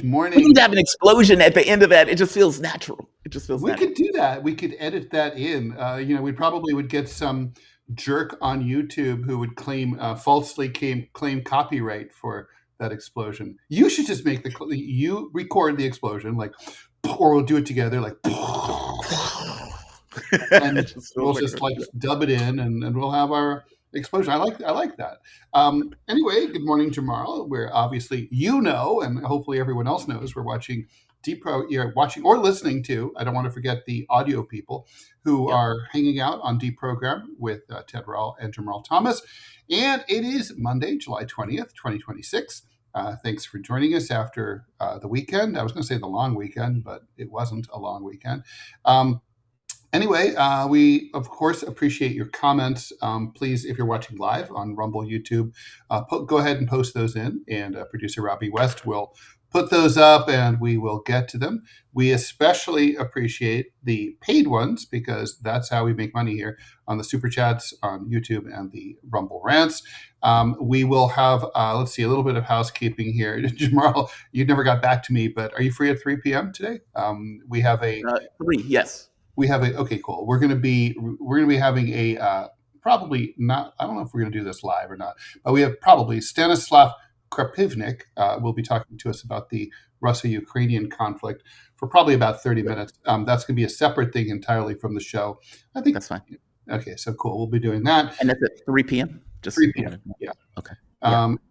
We morning. need to have an explosion at the end of that. It just feels natural. We could do that. We could edit that in. We probably would get some jerk on YouTube who would falsely claim copyright for that explosion. You should just you record the explosion, like, or we'll do it together, like, and we'll just like dub it in, and we'll have our explosion. I like that. Anyway, good morning, Jamarl. We're obviously, and hopefully everyone else knows, we're watching you're watching or listening to. I don't want to forget the audio people who are hanging out on DeProgram with Ted Rall and Jamarl Thomas. And it is Monday, July 20th, 2026. Thanks for joining us after the weekend. I was going to say the long weekend, but it wasn't a long weekend. Anyway, we, of course, appreciate your comments. Please, if you're watching live on Rumble, YouTube, go ahead and post those in, and producer Robbie West will put those up, and we will get to them. We especially appreciate the paid ones, because that's how we make money here on the Super Chats on YouTube and the Rumble Rants. We will have, a little bit of housekeeping here. Jamarl, you never got back to me, but are you free at 3 p.m. today? We have 3, yes. We have okay, cool. We're going to be having a probably not. I don't know if we're going to do this live or not, but we have probably Stanislav Krapivnik will be talking to us about the Russia-Ukrainian conflict for probably about 30 minutes. That's going to be a separate thing entirely from the show. I think that's fine. Okay, so cool. We'll be doing that. And that's at 3 p.m. Just 3 p.m. Yeah. Okay.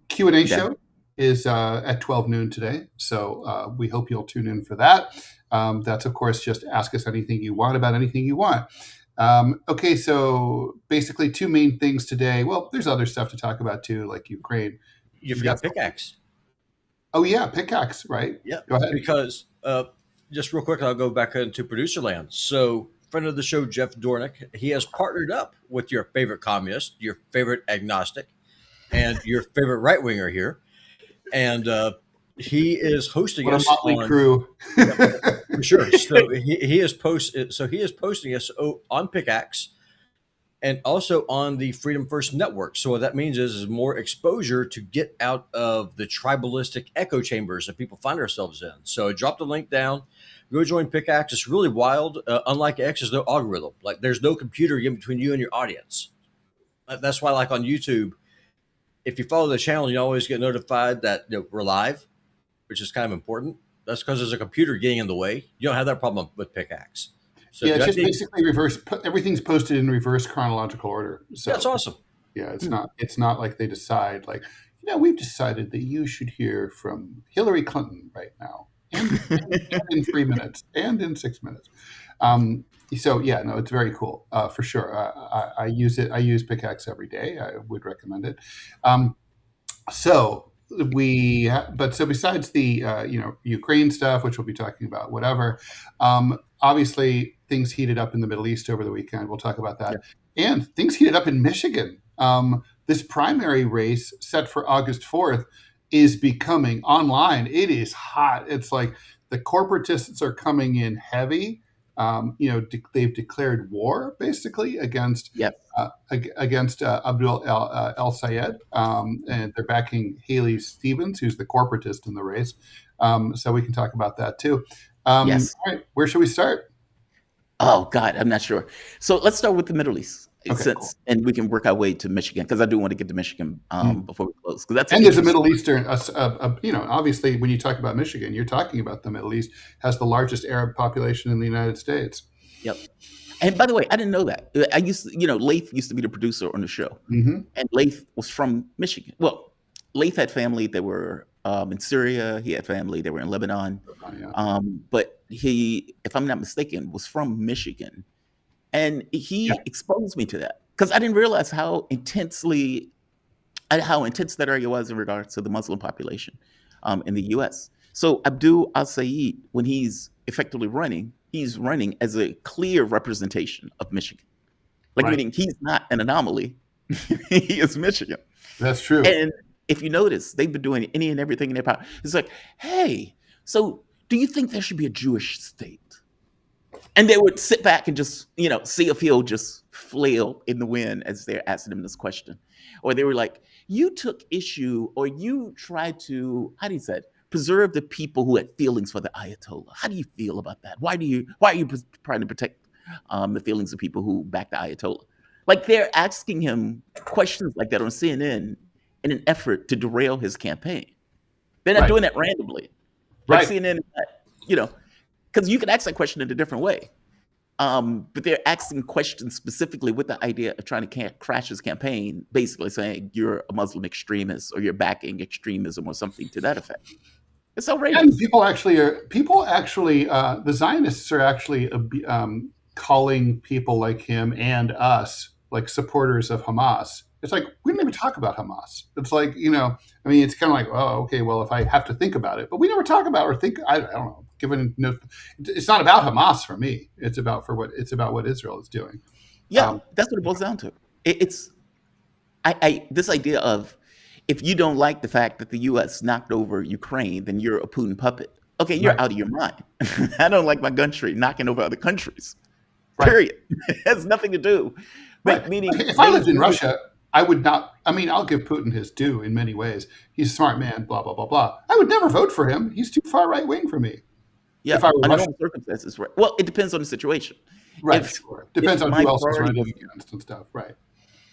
Q&A show is at 12 noon today, so we hope you'll tune in for that. That's, of course, just ask us anything you want about anything you want. Okay, so basically two main things today. Well, there's other stuff to talk about too, like Ukraine. You forgot pickaxe. Oh yeah, pickaxe, right? Yeah. Go ahead. Because just real quick, I'll go back into producer land. So, friend of the show, Jeff Dornick, he has partnered up with your favorite communist, your favorite agnostic, and your favorite right winger here, and he is hosting us on crew. For sure. So he is posting us on Pickaxe, and also on the Freedom First Network. So what that means is more exposure to get out of the tribalistic echo chambers that people find ourselves in. So I dropped the link down. Go join Pickaxe. It's really wild. Unlike X, there's no algorithm. Like, there's no computer in between you and your audience. That's why, like on YouTube, if you follow the channel, you always get notified that we're live, which is kind of important. That's because there's a computer getting in the way. You don't have that problem with Pickaxe. So yeah, it's just basically reverse. Everything's posted in reverse chronological order. So that's awesome. Yeah, it's not like they decide, like, we've decided that you should hear from Hillary Clinton right now, and in 3 minutes, and in 6 minutes. So yeah, no, it's very cool for sure. I use it. I use Pickaxe every day. I would recommend it. So besides the Ukraine stuff, which we'll be talking about, whatever. Obviously, things heated up in the Middle East over the weekend. We'll talk about that. Yeah. And things heated up in Michigan. This primary race set for August 4th is becoming online. It is hot. It's like the corporatists are coming in heavy. They've declared war basically against Abdul El-Sayed, and they're backing Haley Stevens, who's the corporatist in the race. So we can talk about that too. Yes. All right, where should we start? Oh God, I'm not sure. So let's start with the Middle East, cool. And we can work our way to Michigan, because I do want to get to Michigan before we close. There's a Middle Eastern, obviously when you talk about Michigan, you're talking about the Middle East has the largest Arab population in the United States. Yep. And by the way, I didn't know that. I used to, Laith used to be the producer on the show, and Laith was from Michigan. Well, Laith had family that were in Syria. He had family that were in Lebanon. But he, if I'm not mistaken, was from Michigan. And he exposed me to that, because I didn't realize how intense that area was in regards to the Muslim population in the U.S. So Abdul El-Sayed, when he's effectively running, he's running as a clear representation of Michigan. Meaning he's not an anomaly. He is Michigan. That's true. And if you notice, they've been doing any and everything in their power. It's like, hey, so do you think there should be a Jewish state? And they would sit back and just, see a field just flail in the wind as they're asking them this question. Or they were like, you took issue, or you tried to, preserve the people who had feelings for the Ayatollah. How do you feel about that? Why are you trying to protect the feelings of people who back the Ayatollah? Like, they're asking him questions like that on CNN in an effort to derail his campaign. They're not doing that randomly. Like CNN, because you can ask that question in a different way. But they're asking questions specifically with the idea of trying to crash his campaign, basically saying you're a Muslim extremist or you're backing extremism or something to that effect. It's outrageous. And people actually, the Zionists are actually calling people like him and us like supporters of Hamas. It's like, we never talk about Hamas. It's like, it's kind of like, oh, okay, well, if I have to think about it, but we never talk about or think, I don't know. It's not about Hamas for me. It's about what Israel is doing. Yeah, that's what it boils down to. It's this idea of, if you don't like the fact that the U.S. knocked over Ukraine, then you're a Putin puppet. Okay, you're out of your mind. I don't like my country knocking over other countries. Period. It has nothing to do. Meaning, if I lived in Russia, I would not. I'll give Putin his due in many ways. He's a smart man. Blah blah blah blah. I would never vote for him. He's too far right wing for me. Yeah, if I were under normal circumstances, right? Well, it depends on the situation. Depends on who else is running against and stuff, right?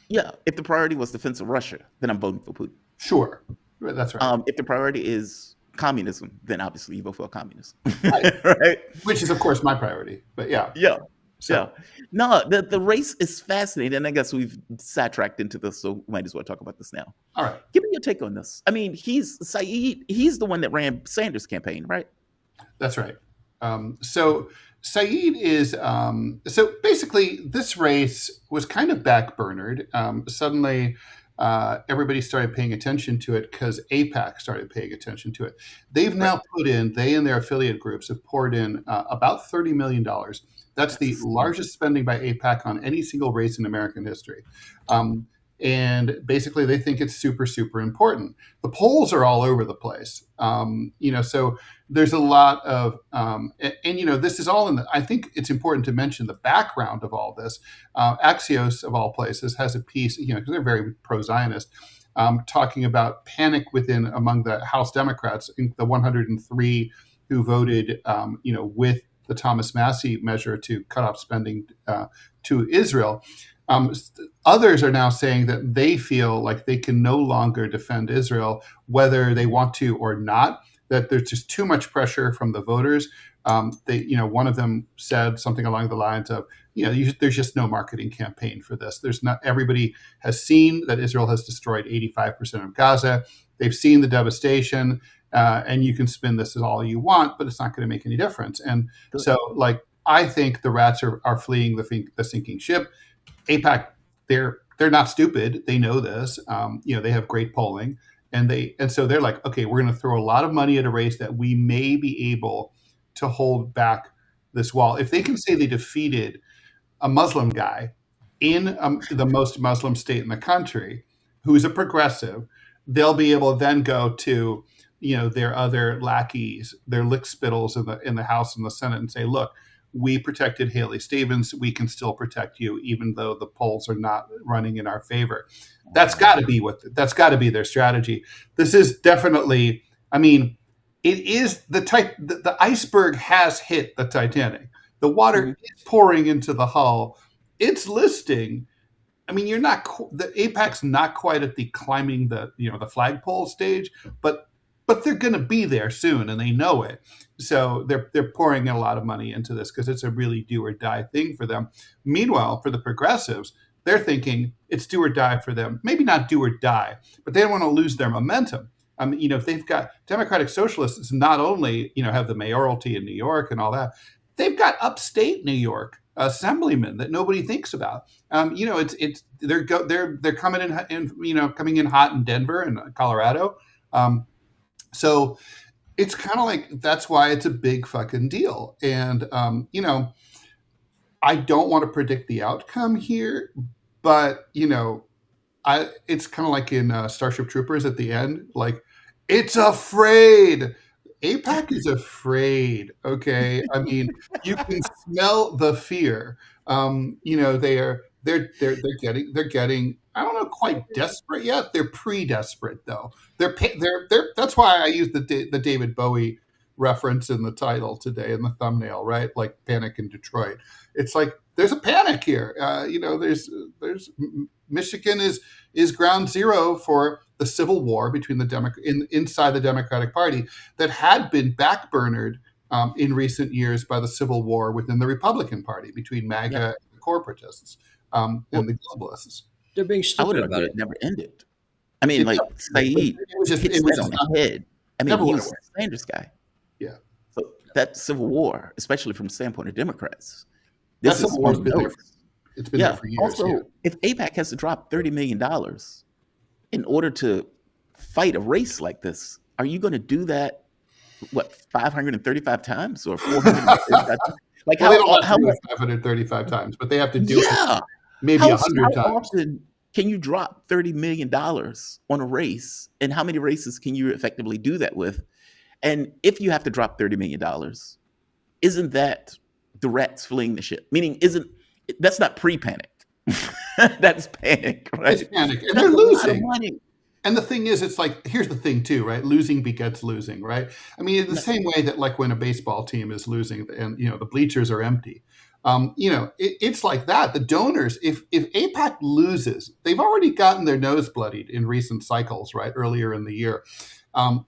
Yeah, if the priority was defense of Russia, then I'm voting for Putin. Sure, that's right. If the priority is communism, then obviously you vote for a communist, right? Which is, of course, my priority. But yeah. No, the race is fascinating, and I guess we've sidetracked into this, so we might as well talk about this now. All right, give me your take on this. Sayed. He's the one that ran Sanders' campaign, right? That's right. So Sayed is so basically this race was kind of backburnered. Suddenly, everybody started paying attention to it because AIPAC started paying attention to it. They've now they and their affiliate groups have poured in about $30 million. That's the largest spending by AIPAC on any single race in American history. And basically, they think it's super, super important. The polls are all over the place. So there's a lot of, this is all I think it's important to mention the background of all this. Axios, of all places, has a piece, because they're very pro-Zionist, talking about panic among the House Democrats, the 103 who voted, with the Thomas Massey measure to cut off spending to Israel. Others are now saying that they feel like they can no longer defend Israel, whether they want to or not, that there's just too much pressure from the voters. One of them said something along the lines of, there's just no marketing campaign for this. Everybody has seen that Israel has destroyed 85% of Gaza. They've seen the devastation, and you can spin this as all you want, but it's not going to make any difference. And so, I think the rats are fleeing the sinking ship. AIPAC, they're not stupid. They know this. They have great polling, and so they're like, okay, we're going to throw a lot of money at a race that we may be able to hold back this wall. If they can say they defeated a Muslim guy in the most Muslim state in the country, who's a progressive, they'll be able to then go to their other lackeys, their lickspittles in the House and the Senate, and say, look, we protected Haley Stevens. We can still protect you, even though the polls are not running in our favor. That's got to be their strategy. This is definitely. It is the iceberg has hit the Titanic. The water is pouring into the hull. It's listing. You're not. The AIPAC's not quite at the climbing the flagpole stage, but they're going to be there soon, and they know it. So they're pouring a lot of money into this because it's a really do or die thing for them. Meanwhile, for the progressives, they're thinking it's do or die for them. Maybe not do or die, but they don't want to lose their momentum. If they've got Democratic Socialists, not only have the mayoralty in New York and all that, they've got upstate New York assemblymen that nobody thinks about. They're coming in hot in Denver and Colorado. So it's kind of like, that's why it's a big fucking deal. And, I don't want to predict the outcome here, but, it's kind of like in Starship Troopers at the end, like, it's afraid. AIPAC is afraid. Okay. You can smell the fear. They're getting I don't know, quite desperate yet. They're pre-desperate though. They're that's why I used the David Bowie reference in the title today in the thumbnail, right? Like Panic in Detroit. It's like there's a panic here. There's Michigan is ground zero for the civil war between inside the Democratic Party that had been backburnered in recent years by the civil war within the Republican Party between MAGA and the corporatists and the globalists. They're being stupid about it. It never ended. I mean, Sayed hit that on the head. I mean, he was a Sanders guy. Yeah. So that civil war, especially from the standpoint of Democrats, this civil war's been there. It's been there for years. Also, if AIPAC has to drop $30 million in order to fight a race like this, are you going to do that? What, 535 times or 435 times? Like they don't have to do it 535 times, but they have to do it maybe 100 times. How often can you drop $30 million on a race, and how many races can you effectively do that with? And if you have to drop $30 million, isn't that the rats fleeing the ship? Meaning, that's not pre-panic. That's panic, right? It's panic, and they're losing. And the thing is, it's like, here's the thing too, right? Losing begets losing, right? I mean, in the same way that like when a baseball team is losing and, the bleachers are empty, it's like that. The donors, if AIPAC loses, they've already gotten their nose bloodied in recent cycles, right? Earlier in the year.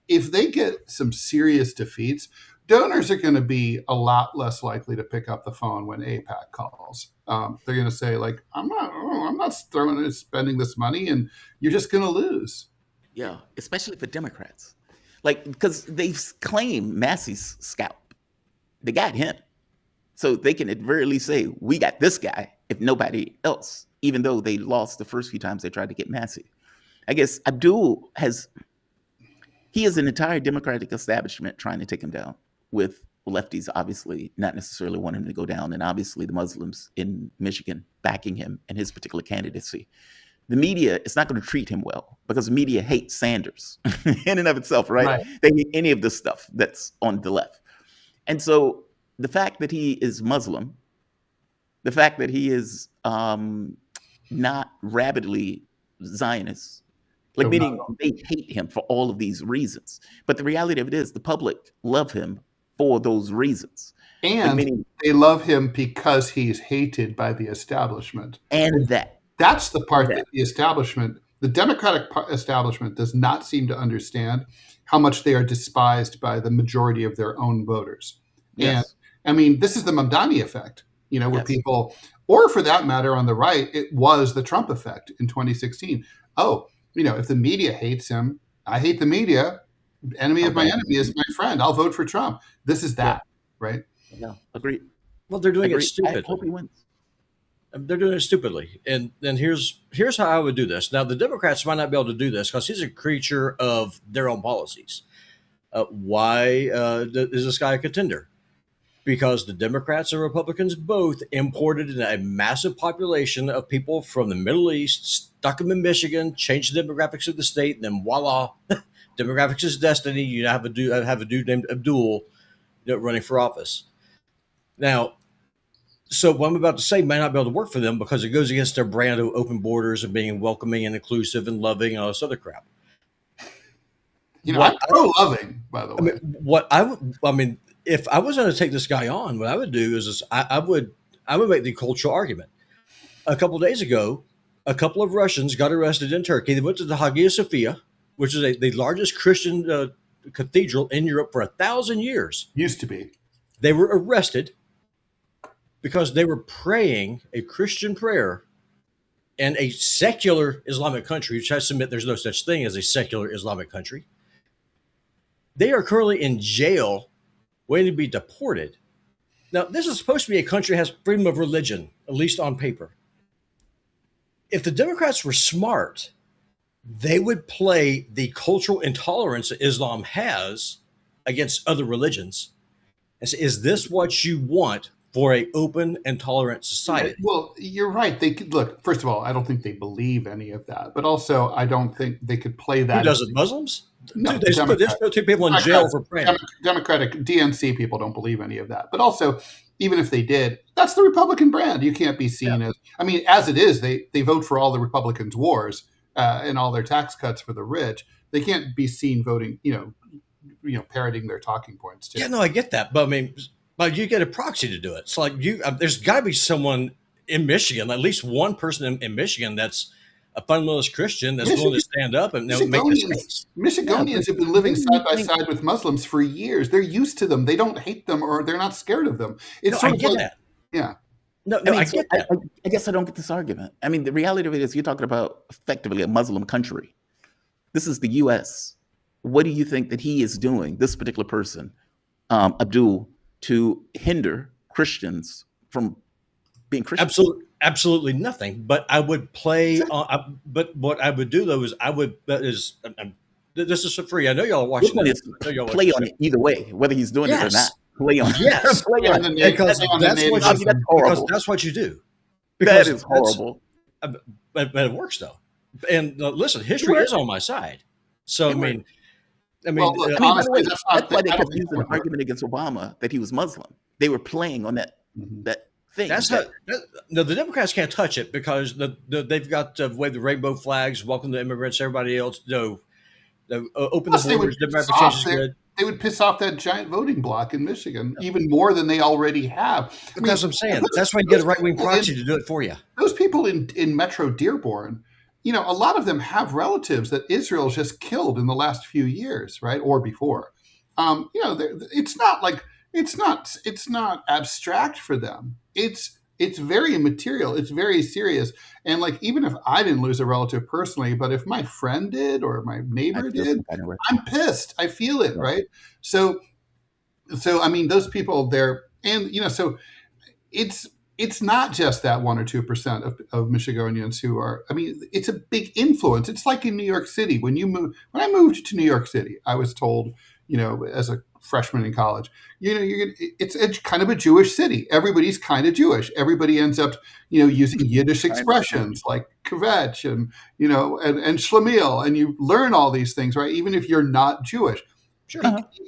If they get some serious defeats, donors are going to be a lot less likely to pick up the phone when AIPAC calls. They're going to say, like, I'm not spending this money, and you're just going to lose. Yeah, especially for Democrats. Like, because they've claimed Massey's scalp. They got him. So they can at very least say, we got this guy, if nobody else, even though they lost the first few times they tried to get Massey. I guess Abdul has an entire Democratic establishment trying to take him down, with lefties obviously not necessarily wanting him to go down, and obviously the Muslims in Michigan backing him and his particular candidacy. The media is not going to treat him well because the media hates Sanders in and of itself, right? They hate any of the stuff that's on the left. And so the fact that he is Muslim, the fact that he is not rabidly Zionist, meaning they hate him for all of these reasons. But the reality of it is the public love him for those reasons. And they love him because he's hated by the establishment. And that's the part that the Democratic establishment does not seem to understand how much they are despised by the majority of their own voters. Yes. And I mean, this is the Mamdani effect, where people, or for that matter, on the right, it was the Trump effect in 2016. Oh, if the media hates him, I hate the media. Enemy of my enemy is my friend. I'll vote for Trump. This is that, right? Yeah, agreed. Well, they're doing it stupidly. I hope he wins. They're doing it stupidly. And then here's how I would do this. Now, the Democrats might not be able to do this because he's a creature of their own policies. Why is this guy a contender? Because the Democrats and Republicans both imported in a massive population of people from the Middle East, stuck them in Michigan, changed the demographics of the state, and then voila, demographics is destiny. You have a dude named Abdul running for office. Now, so what I'm about to say may not be able to work for them because it goes against their brand of open borders and being welcoming and inclusive and loving and all this other crap. I'm pro-loving, by the way. If I was going to take this guy on, what I would do is I would make the cultural argument. A couple of days ago, a couple of Russians got arrested in Turkey. They went to the Hagia Sophia, which is the largest Christian cathedral in Europe for 1,000 years. Used to be. They were arrested because they were praying a Christian prayer in a secular Islamic country, which I submit there's no such thing as a secular Islamic country. They are currently in jail waiting to be deported. Now, this is supposed to be a country that has freedom of religion, at least on paper. If the Democrats were smart, they would play the cultural intolerance that Islam has against other religions and say, is this what you want for an open and tolerant society? Well, you're right. They could look, first of all, I don't think they believe any of that, but also I don't think they could play that. Who doesn't? Muslims? No, they still take people in jail for praying. Democratic DNC people don't believe any of that. But also, even if they did, that's the Republican brand. You can't be seen as, I mean, as it is, they vote for all the Republicans' wars and all their tax cuts for the rich. They can't be seen voting, parroting their talking points too. Yeah, no, I get that, but I mean, but you get a proxy to do it. It's like there's got to be someone in Michigan, at least one person in Michigan that's a fundamentalist Christian that's willing to stand up and make this case. Michigonians have been living side by side with Muslims for years. They're used to them. They don't hate them, or they're not scared of them. It's I get that. Yeah. No, I get that. I guess I don't get this argument. I mean, the reality of it is you're talking about effectively a Muslim country. This is the U.S. What do you think that he is doing, this particular person, Abdul, to hinder Christians from being Christians? Absolutely nothing. But I would play. But what I would do though is this is for free. I know y'all are watching. Play on it either way, whether he's doing it or not. Play on it. Yes, play on it. Because that's what you do. That is horrible. But it works though. And listen, history is on my side. So honestly, that's why they kept using an argument against Obama that he was Muslim. They were playing on that thing. The Democrats can't touch it because they've got to wave the rainbow flags, welcome the immigrants, everybody else. Open the borders. Democratic change is good. They would piss off that giant voting bloc in Michigan even more than they already have. That's what I'm saying. That's why you get a right-wing proxy to do it for you. Those people in Metro Dearborn, a lot of them have relatives that Israel just killed in the last few years, right, or before. It's not abstract for them. It's very material. It's very serious. And like, even if I didn't lose a relative personally, but if my friend did or my neighbor did, I'm pissed. I feel it, right? So I mean, those people there, and so it's not just that 1 or 2% of Michigonians who are. I mean, it's a big influence. It's like in New York City. When I moved to New York City, I was told, as a freshman in college, it's kind of a Jewish city. Everybody's kind of Jewish. Everybody ends up, using Yiddish expressions like kvetch and shlemiel, and you learn all these things, right? Even if you're not Jewish,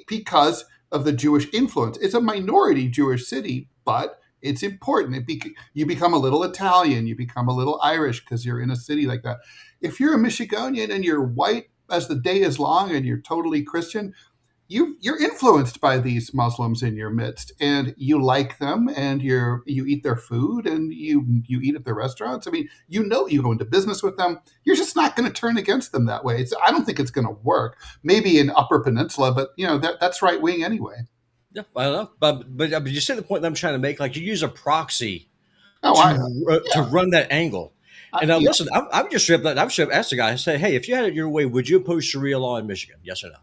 because of the Jewish influence. It's a minority Jewish city, but it's important. You become a little Italian, you become a little Irish because you're in a city like that. If you're a Michigonian and you're white as the day is long and you're totally Christian, you're influenced by these Muslims in your midst, and you like them, and you eat their food, and you eat at their restaurants. I mean, you go into business with them. You're just not going to turn against them that way. I don't think it's going to work. Maybe in Upper Peninsula, but that's right wing anyway. Yeah, I don't know, but you see the point that I'm trying to make. Like, you use a proxy to run that angle. And listen, I'm just straight up ask the guy. I say, hey, if you had it your way, would you oppose Sharia law in Michigan? Yes or no?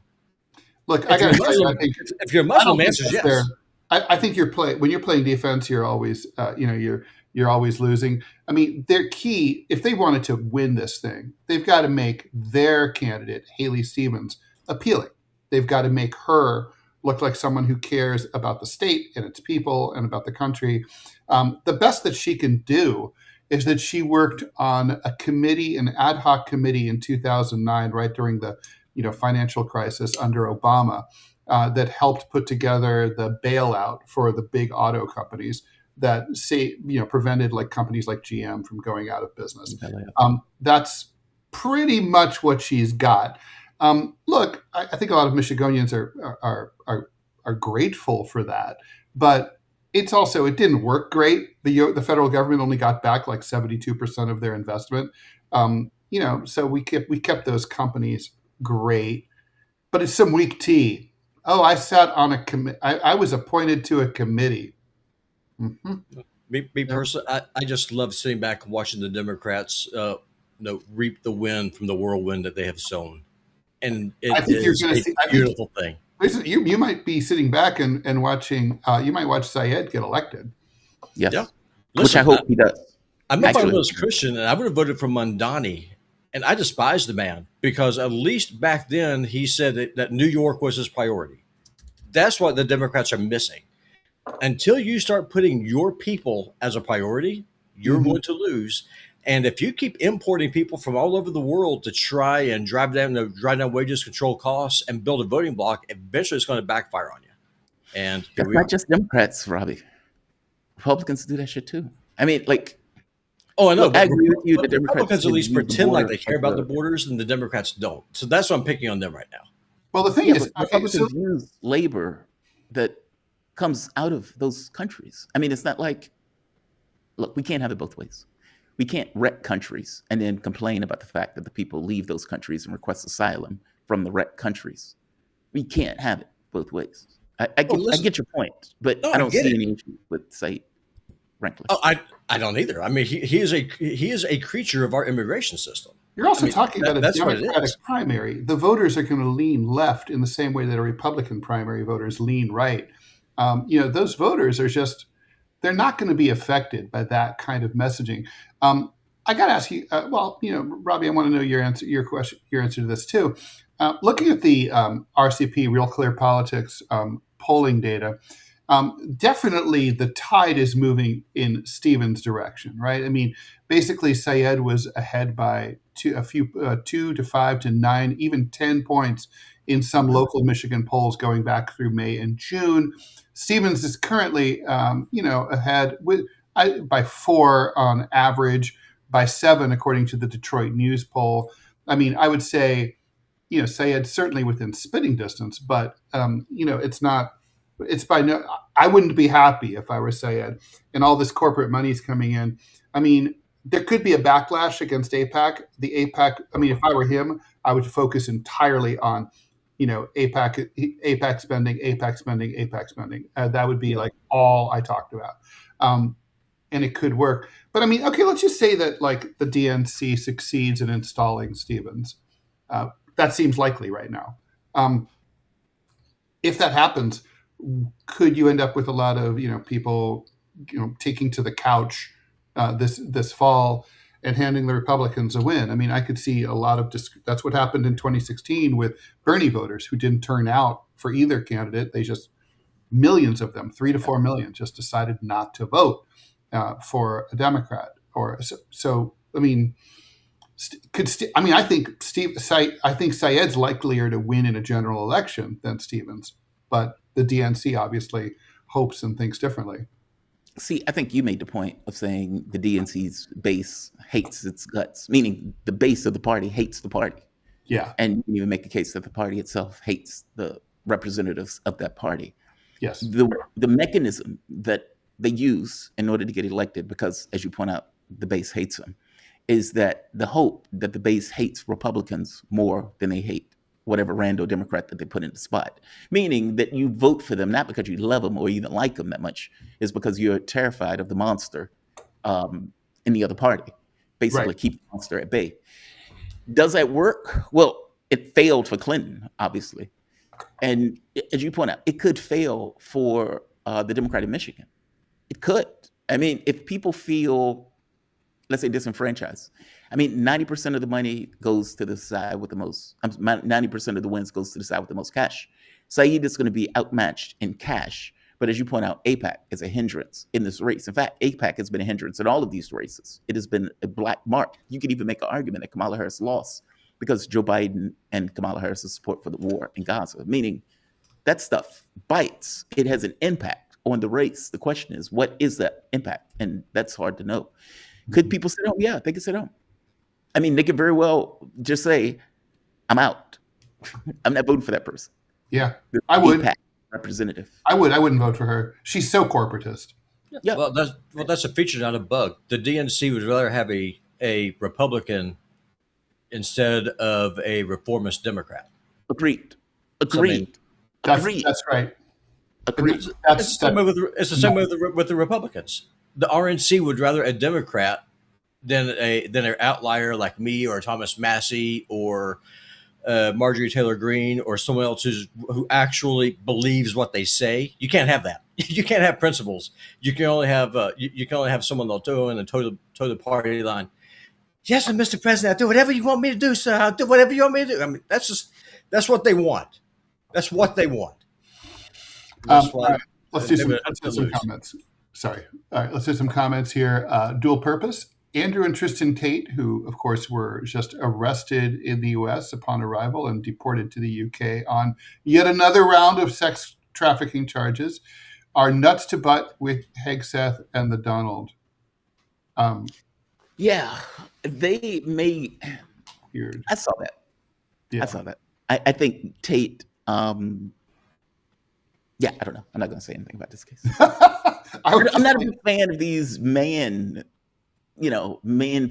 Look, I got to tell you, I think if you're a Muslim, answer is yes. I think when you're playing defense, you're always, you're always losing. I mean, their key, if they wanted to win this thing, they've got to make their candidate, Haley Stevens, appealing. They've got to make her look like someone who cares about the state and its people and about the country. The best that she can do is that she worked on an ad hoc committee in 2009, right during the financial crisis under Obama, that helped put together the bailout for the big auto companies that prevented companies like GM from going out of business. That's pretty much what she's got. Look, I think a lot of Michigonians are grateful for that, but it didn't work great. The federal government only got back like 72% of their investment. So we kept those companies great, but it's some weak tea. Oh, I sat on a committee. I was appointed to a committee. Mm-hmm. Me personally, I just love sitting back and watching the Democrats reap the wind from the whirlwind that they have sown. And it is a beautiful thing. Listen, you might be sitting back and watching, you might watch Sayed get elected. Yes. Yeah. Listen, which I hope he does. I'm a fundamentalist Christian, and I would have voted for Mondani. And I despise the man because at least back then he said that New York was his priority. That's what the Democrats are missing. Until you start putting your people as a priority, you're going to lose. And if you keep importing people from all over the world to try and drive down wages, control costs, and build a voting bloc, eventually it's going to backfire on you. And that's not just Democrats, Robbie. Republicans do that shit too. I mean, like, Oh, I know, look, I but, agree with you. The but Democrats Republicans at least use the pretend like border they care as about the a, borders, and the Democrats don't. So that's what I'm picking on them right now. Well, the thing yeah, is, but okay, so Republicans use labor that comes out of those countries. I mean, it's not like, look, we can't have it both ways. We can't wreck countries and then complain about the fact that the people leave those countries and request asylum from the wrecked countries. We can't have it both ways. I Oh, get, I listen, get your point, but no, I I don't get see it. any issue with Said, frankly. Oh, I don't either. I mean, he is a creature of our immigration system. you're also I mean, talking about a that's what it Democratic is. primary. The voters are going to lean left in the same way that a Republican primary voters lean right. Those voters are just, they're not going to be affected by that kind of messaging. I got to ask you, Robbie, I want to know your answer to this too. Looking at the RCP, Real Clear Politics polling data, definitely the tide is moving in Stevens' direction, right? I mean, basically, Sayed was ahead by 2 to 5 to 9, even 10 points in some local Michigan polls going back through May and June. Stevens is currently, ahead by 4 on average, by 7 according to the Detroit News poll. I mean, I would say, Sayed certainly within spitting distance, but it's not. It's by no. I wouldn't be happy if I were Sayed, and all this corporate money is coming in. I mean, there could be a backlash against AIPAC. The AIPAC. I mean, if I were him, I would focus entirely on, AIPAC spending, AIPAC spending, AIPAC spending. That would be like all I talked about, and it could work. But I mean, okay, let's just say that like the DNC succeeds in installing Stevens. That seems likely right now. If that happens, could you end up with a lot of people taking to the couch this fall and handing the Republicans a win? I mean, I could see a lot of that's what happened in 2016 with Bernie voters who didn't turn out for either candidate. They just, millions of them, 3 to 4 million, just decided not to vote for a Democrat. Or so. I mean, I think Sayed's likelier to win in a general election than Stevens, but the DNC obviously hopes and thinks differently. See, I think you made the point of saying the DNC's base hates its guts, meaning the base of the party hates the party. Yeah. And you can even make the case that the party itself hates the representatives of that party. Yes. The mechanism that they use in order to get elected, because as you point out, the base hates them, is that the hope that the base hates Republicans more than they hate whatever rando Democrat that they put in the spot. Meaning that you vote for them not because you love them or even like them that much, is because you're terrified of the monster in the other party. Basically, Right. keep the monster at bay. Does that work? Well, it failed for Clinton, obviously. And as you point out, it could fail for the Democrat in Michigan. It could. I mean, if people feel, let's say, disenfranchised, I mean, 90% of the money goes to the side with the most, 90% of the wins goes to the side with the most cash. Said is going to be outmatched in cash. But as you point out, AIPAC is a hindrance in this race. In fact, AIPAC has been a hindrance in all of these races. It has been a black mark. You could even make an argument that Kamala Harris lost because Joe Biden and Kamala Harris' support for the war in Gaza, meaning that stuff bites. It has an impact on the race. The question is, what is that impact? And that's hard to know. Could people sit home? Yeah, they could sit home. I mean, they could very well just say, I'm out. I'm not voting for that person. Yeah, The I would. AIPAC representative. I wouldn't vote for her. She's so corporatist. Yeah. Well, that's a feature, not a bug. The DNC would rather have a Republican instead of a reformist Democrat. Agreed. So, I mean, Agreed. That's right. Agreed. It's the same way with the Republicans. The RNC would rather a Democrat than an outlier like me or Thomas Massey or Marjorie Taylor Greene or someone else who actually believes what they say. You can't have that. You can't have principles. You can only have someone that'll go in and toe the party line. Yes, and Mr. President, I'll do whatever you want me to do, sir. I'll do whatever you want me to do. I mean, that's what they want. That's what they want. All right. Let's do some comments. Sorry. All right. Let's do some comments here. Dual purpose. Andrew and Tristan Tate, who, of course, were just arrested in the U.S. upon arrival and deported to the U.K. on yet another round of sex trafficking charges, are nuts to butt with Hegseth and the Donald. Yeah, they may. Weird. I saw that. Yeah. I saw that. I think Tate. Yeah, I don't know. I'm not going to say anything about this case. I'm not a big fan of these man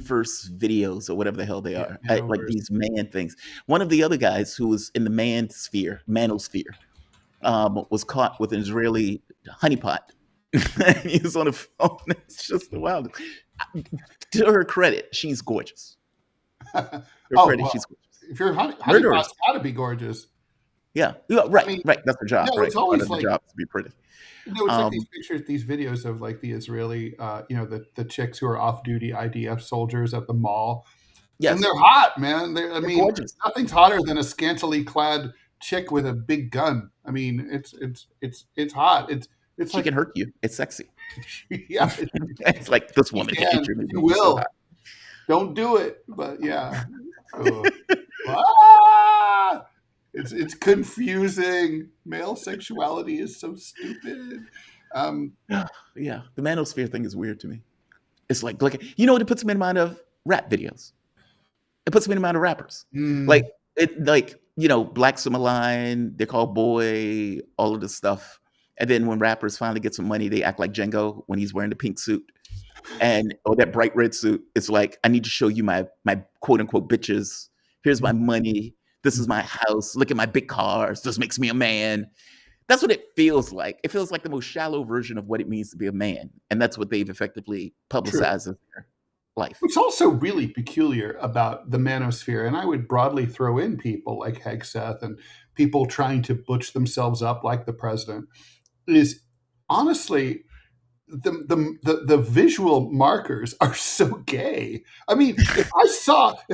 first videos or whatever the hell they are. Like these man things. One of the other guys who was in the manosphere, was caught with an Israeli honeypot. He was on a phone. It's just the wild. To her credit, she's gorgeous. She's gorgeous. If you're honeypot's got to be gorgeous. Yeah, right. That's her job. Right, it's always the job to be pretty. It's like these pictures, these videos of like the Israeli, the chicks who are off-duty IDF soldiers at the mall. Yes. And they're hot, man. They're gorgeous. Nothing's hotter than a scantily clad chick with a big gun. I mean, it's hot. It's she can hurt you. It's sexy. Yeah, it's like this woman can hit you. You will. So don't do it, but yeah. It's confusing. Male sexuality is so stupid. Yeah, the manosphere thing is weird to me. It's like it puts me in mind of rap videos. It puts me in mind of rappers. Like Black Summer Line, they're called Boy, all of this stuff. And then when rappers finally get some money, they act like Django when he's wearing the pink suit or that bright red suit. It's like, I need to show you my quote unquote bitches. Here's my money. This is my house. Look at my big cars. This makes me a man. That's what it feels like. It feels like the most shallow version of what it means to be a man. And that's what they've effectively publicized in their life. What's also really peculiar about the manosphere, and I would broadly throw in people like Hegseth and people trying to butch themselves up like the president, is honestly the visual markers are so gay. I mean, if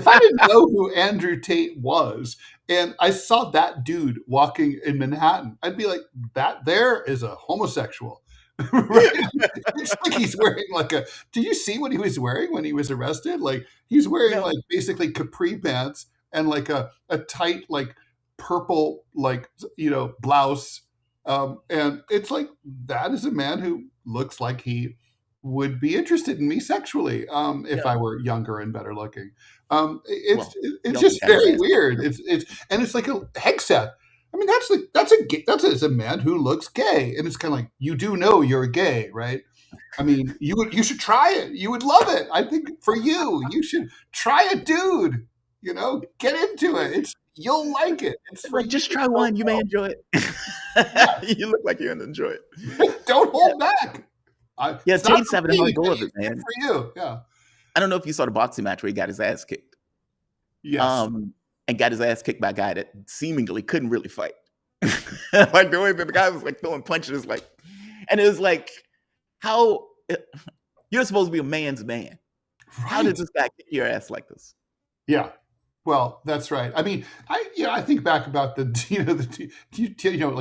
I didn't know who Andrew Tate was and I saw that dude walking in Manhattan, I'd be like, that there is a homosexual. Right? It's like he's wearing did you see what he was wearing when he was arrested? Like he's wearing basically capri pants and like a tight purple blouse. And it's like, that is a man who looks like he would be interested in me sexually if I were younger and better looking. It's just very weird. It's like a Hegseth. I mean, that's a man who looks gay, and it's kind of like, you do know you're gay, right? I mean, you should try it. You would love it. I think for you should try it, dude. Get into it. You'll like it. It's like, just try one. You may enjoy it. You look like you're gonna enjoy it. Don't hold back. Tate's having a hard go of it, man. For you, yeah. I don't know if you saw the boxing match where he got his ass kicked. Yes. And got his ass kicked by a guy that seemingly couldn't really fight. Like the way that the guy was throwing punches, and it was like, how you're supposed to be a man's man. Right. How did this guy kick your ass like this? Yeah. Well, that's right. I mean, I think back about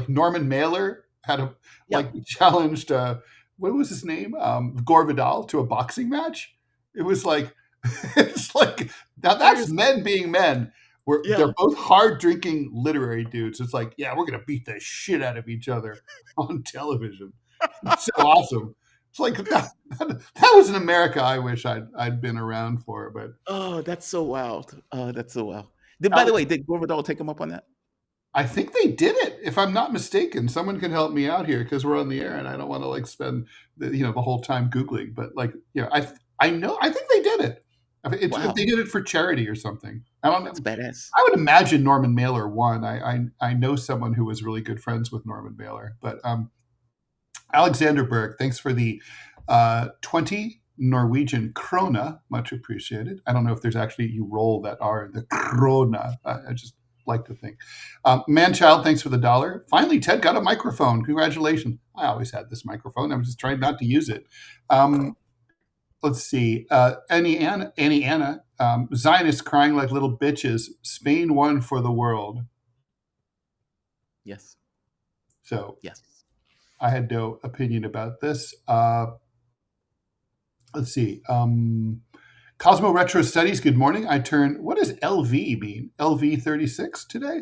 Norman Mailer had challenged what was his name, Gore Vidal, to a boxing match. It was like now that's men being men. They're both hard drinking literary dudes. It's like, we're gonna beat the shit out of each other on television. It's so awesome. It's like that was an America I wish I'd been around for. But that's so wild. That's so wild. By the way, did Gore Vidal take him up on that? I think they did it, if I'm not mistaken. Someone can help me out here because we're on the air and I don't want to spend the whole time Googling. But I think they did it. They did it for charity or something. That's badass. I would imagine Norman Mailer won. I know someone who was really good friends with Norman Mailer. But Alexander Berg, thanks for the 20 Norwegian krona. Much appreciated. I don't know if there's actually, you roll that R in the krona. I just like to think. Manchild, thanks for the $1. Finally, Ted got a microphone. Congratulations. I always had this microphone. I was just trying not to use it. Let's see. Annie Anna, Zionists crying like little bitches. Spain won for the world. Yes. So yes, I had no opinion about this. Let's see. Cosmo Retro Studies, good morning. What does LV mean? LV 36 today?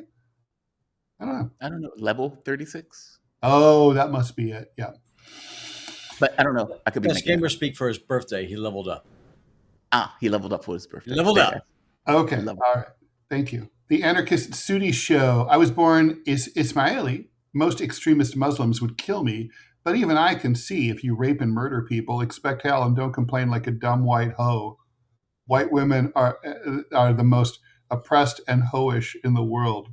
I don't know. Level 36? Oh, that must be it. Yeah. But I don't know. I could be That's making gamer speak for his birthday. He leveled up. he leveled up for his birthday. He leveled up. Okay. All right. Thank you. The Anarchist Sudi Show. I was born Ismaili. Most extremist Muslims would kill me, but even I can see if you rape and murder people, expect hell and don't complain like a dumb white hoe. White women are the most oppressed and hoish in the world.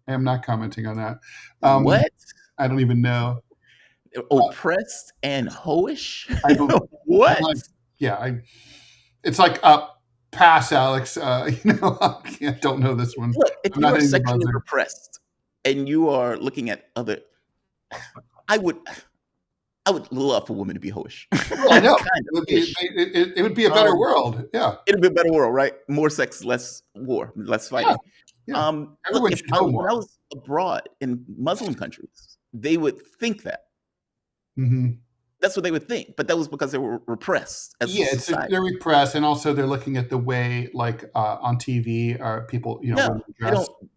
I am not commenting on that. What? I don't even know. Oppressed and hoish? I don't. What? It's like pass, Alex. I don't know this one. Look, if you are sexually repressed and you are looking at other, I would love for women to be hoish. Well, I know. It would be a better world. Yeah. It'd be a better world, right? More sex, less war, less fighting. Yeah. Look, when I was abroad in Muslim countries, they would think that. Mm-hmm. That's what they would think, but that was because they were repressed. They're repressed, and also they're looking at the way, like on TV, people,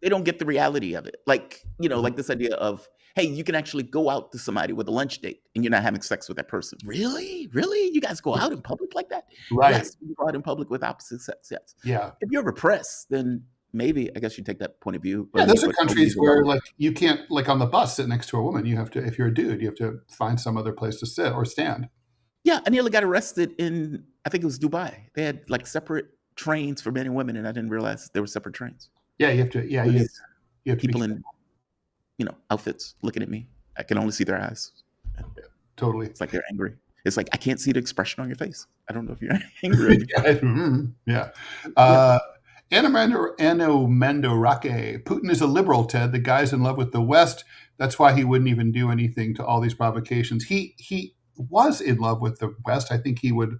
they don't get the reality of it. Like like this idea of, hey, you can actually go out to somebody with a lunch date, and you're not having sex with that person. Really, you guys go out in public like that? Right? Yes, you go out in public with opposite sex. Yes. Yeah. If you're repressed, then maybe I guess you take that point of view. Yeah, those are countries where you can't on the bus sit next to a woman. You have to, if you're a dude, you have to find some other place to sit or stand. Yeah, I nearly got arrested in, I think it was Dubai. They had separate trains for men and women, and I didn't realize there were separate trains. Yeah, you have to. Yeah, you have people in outfits looking at me. I can only see their eyes. Yeah, totally. It's like they're angry. It's like I can't see the expression on your face. I don't know if you're angry. Yeah. Anno Mandorake. Putin is a liberal, Ted. The guy's in love with the West. That's why he wouldn't even do anything to all these provocations. He was in love with the West. I think he would,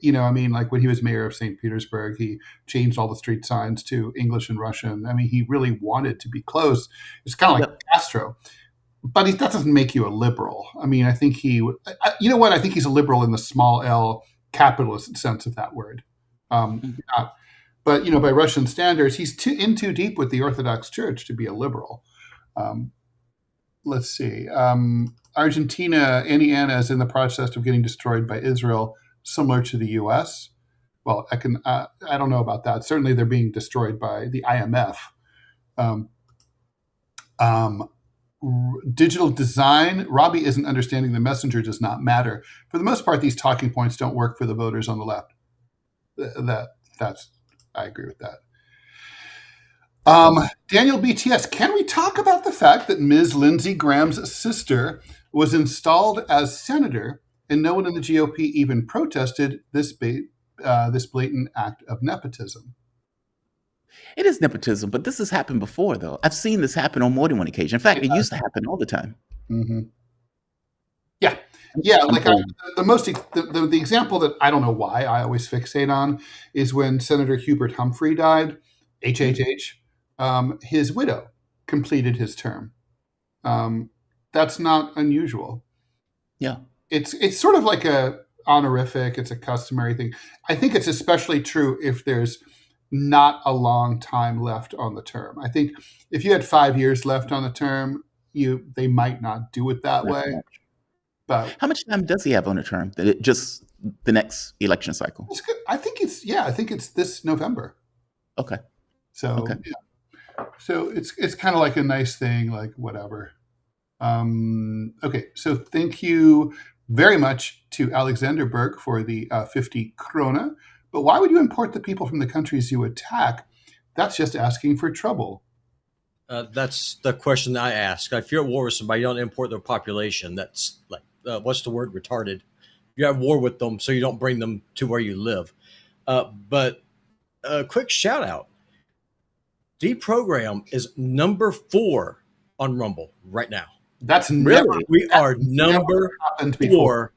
like when he was mayor of St. Petersburg, he changed all the street signs to English and Russian. I mean, he really wanted to be close. It's kind of like Castro. But that doesn't make you a liberal. I mean, I think he would, I think he's a liberal in the small L capitalist sense of that word. But, by Russian standards, he's too deep with the Orthodox Church to be a liberal. Let's see. Argentina, Indiana is in the process of getting destroyed by Israel, similar to the U.S. Well, I don't know about that. Certainly they're being destroyed by the IMF. Digital design. Robbie isn't understanding the messenger does not matter. For the most part, these talking points don't work for the voters on the left. I agree with that. Daniel BTS, can we talk about the fact that Ms. Lindsey Graham's sister was installed as senator and no one in the GOP even protested this blatant act of nepotism? It is nepotism, but this has happened before, though. I've seen this happen on more than one occasion. In fact, it used to happen all the time. Mm-hmm. Yeah. Like the example that I don't know why I always fixate on is when Senator Hubert Humphrey died. HHH. His widow completed his term. That's not unusual. Yeah. It's sort of like a honorific. It's a customary thing. I think it's especially true if there's not a long time left on the term. I think if you had 5 years left on the term, they might not do it that way. But how much time does he have on a term? Just the next election cycle? I think it's this November. Okay. So so it's kind of like a nice thing, like whatever. Okay. So thank you very much to Alexander Berg for the 50 krona. But why would you import the people from the countries you attack? That's just asking for trouble. That's the question I ask. If you're at war with somebody, you don't import their population. That's like, what's the word? Retarded. You're at war with them, so you don't bring them to where you live. But a quick shout out. DeProgram is number 4 on Rumble right now. That's really? We are number 4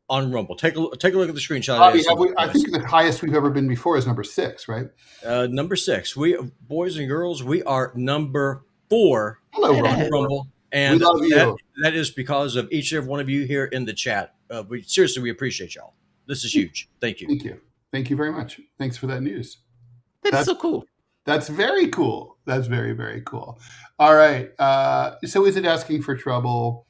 on Rumble. Take a look at the screenshot. Bobby, I think the highest we've ever been before is number 6, right? Number 6. We, boys and girls, we are number 4 on Rumble. And we love you. That is because of each and every one of you here in the chat. We appreciate y'all. This is huge. Thank you. Thank you. Thank you very much. Thanks for that news. That's so cool. That's very cool. That's very, very cool. All right. So is it asking for trouble?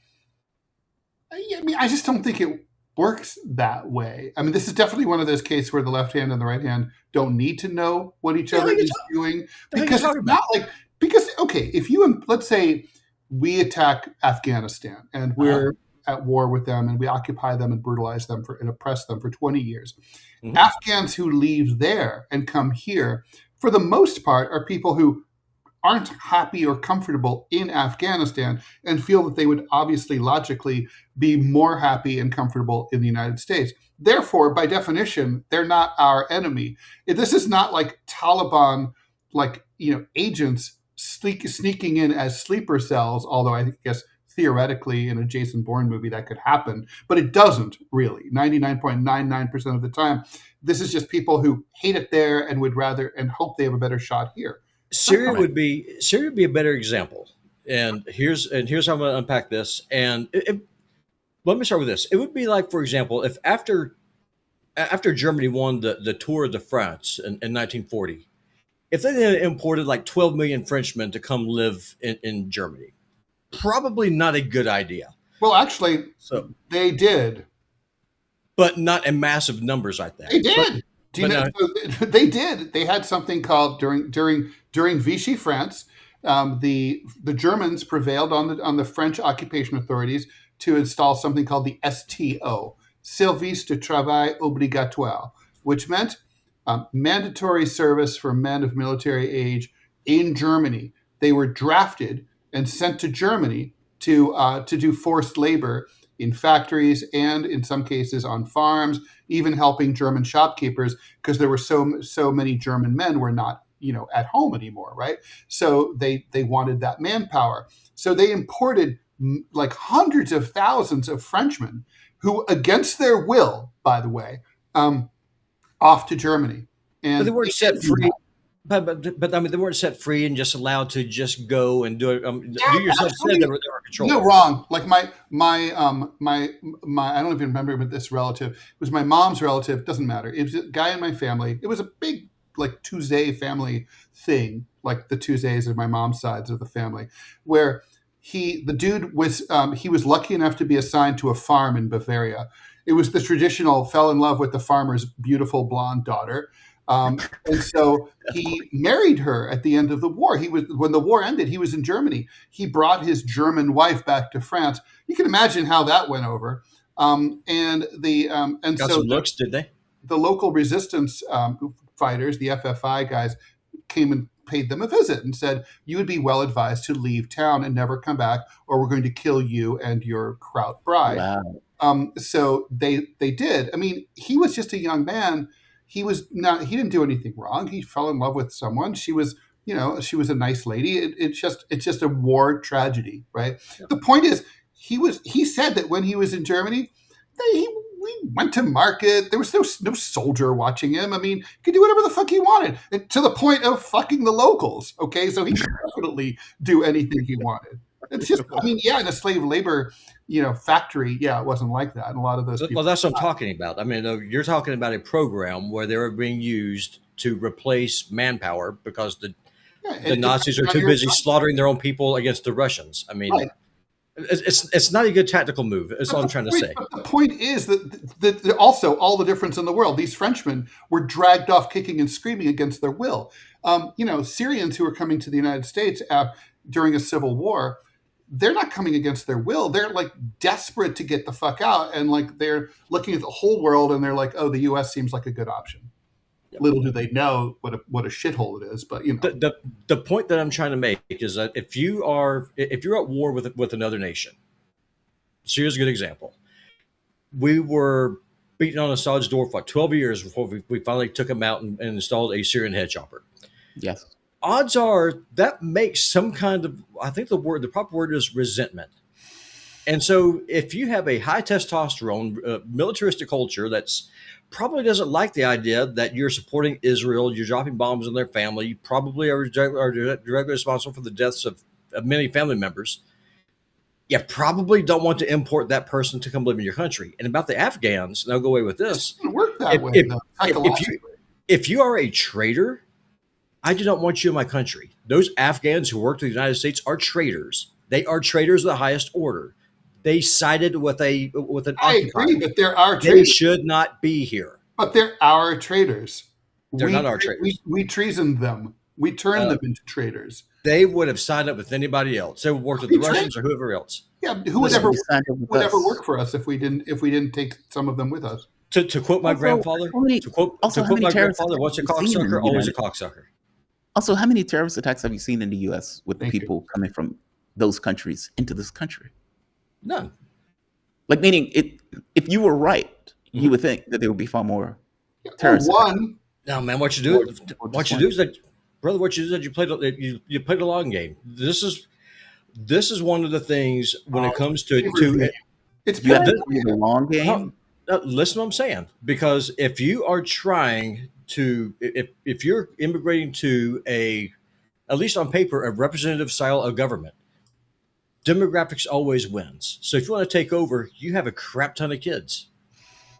I mean, I just don't think it works that way. I mean, this is definitely one of those cases where the left hand and the right hand don't need to know what each other is doing, because it's not like, because, okay, if you, let's say we attack Afghanistan and we're at war with them and we occupy them and brutalize them and oppress them for 20 years. Mm-hmm. Afghans who leave there and come here, for the most part, are people who aren't happy or comfortable in Afghanistan and feel that they would obviously logically be more happy and comfortable in the United States. Therefore, by definition, they're not our enemy. This is not like Taliban, like, agents sneaking in as sleeper cells, although I guess theoretically in a Jason Bourne movie that could happen, but it doesn't really. 99.99% of the time, this is just people who hate it there and would rather and hope they have a better shot here. Syria would be a better example, and here's how I'm going to unpack this. And let me start with this. It would be like, for example, if after Germany won the Tour de France in 1940, if they then imported like 12 million Frenchmen to come live in Germany, probably not a good idea. Well, actually, they did, but not in massive numbers, I think. They did. They did. They had something called during Vichy France. The Germans prevailed on the French occupation authorities to install something called the STO, Service de Travail Obligatoire, which meant mandatory service for men of military age in Germany. They were drafted and sent to Germany to do forced labor in factories and in some cases on farms, even helping German shopkeepers, because there were so many German men were not at home anymore, right? So they wanted that manpower. So they imported like hundreds of thousands of Frenchmen who, against their will, by the way, off to Germany. And but they weren't set free. But I mean, they weren't set free and just allowed to just go and do it. You yourself said they were controlled. No, wrong. Like my I don't even remember, but this relative, it was my mom's relative. Doesn't matter. It was a guy in my family. It was a big like Tuesday family thing, like the Tuesdays of my mom's sides of the family, where the dude was he was lucky enough to be assigned to a farm in Bavaria. It was the traditional fell in love with the farmer's beautiful blonde daughter. And so he married her at the end of the war. When the war ended, he was in Germany. He brought his German wife back to France. You can imagine how that went over. Got some looks, did they? The local resistance fighters, the FFI guys, came and paid them a visit and said, "You would be well advised to leave town and never come back, or we're going to kill you and your Kraut bride." Wow. So they did. I mean, he was just a young man. He didn't do anything wrong. He fell in love with someone. She was a nice lady. It's just a war tragedy, right? Yeah. The point is, he said that when he was in Germany, we went to market. There was no soldier watching him. I mean, he could do whatever the fuck he wanted, and to the point of fucking the locals. Okay, so he could definitely do anything he wanted. It's just, I mean, yeah, in a slave labor, factory, yeah, it wasn't like that. And a lot of those people. Well, that's what I'm talking about. I mean, you're talking about a program where they were being used to replace manpower because the Nazis are too busy slaughtering their own people against the Russians. I mean, right. It's not a good tactical move. That's all I'm trying to say. But the point is that also all the difference in the world. These Frenchmen were dragged off kicking and screaming against their will. Syrians who are coming to the United States during a civil war, they're not coming against their will. They're like desperate to get the fuck out. And like, they're looking at the whole world and they're like, oh, the US seems like a good option. Yep. Little do they know what a shithole it is. But the point that I'm trying to make is that if you're at war with another nation, Syria's a good example. We were beating on Assad's door for 12 years before we finally took him out and installed a Syrian head chopper. Yes. Odds are that makes some kind of, I think the proper word is resentment. And so if you have a high testosterone, militaristic culture that's probably doesn't like the idea that you're supporting Israel, you're dropping bombs on their family, you probably are directly responsible for the deaths of many family members, you probably don't want to import that person to come live in your country. And about the Afghans, and I'll go away with this. It doesn't work that way, if you are a traitor, I do not want you in my country. Those Afghans who work for the United States are traitors. They are traitors of the highest order. They sided with an I occupier. agree, but there are They traitors. should not be here. But they're our traitors. They're not our traitors. We treasoned them. We turned them into traitors. They would have signed up with anybody else. They would work with the Russians or whoever else. Yeah, who would ever work for us if we didn't take some of them with us? To quote my grandfather, what's a cocksucker? Always a cocksucker. Also, how many terrorist attacks have you seen in the U.S. with people coming from those countries into this country? None. Like, meaning, if you were right, you would think that there would be far more terrorist attacks. No, man, what you do is that, brother, you played a long game. This is one of the things when it comes to it's been a long game. Listen to what I'm saying, because if you are trying to, if you're immigrating to at least on paper, a representative style of government, demographics always wins. So if you want to take over, you have a crap ton of kids.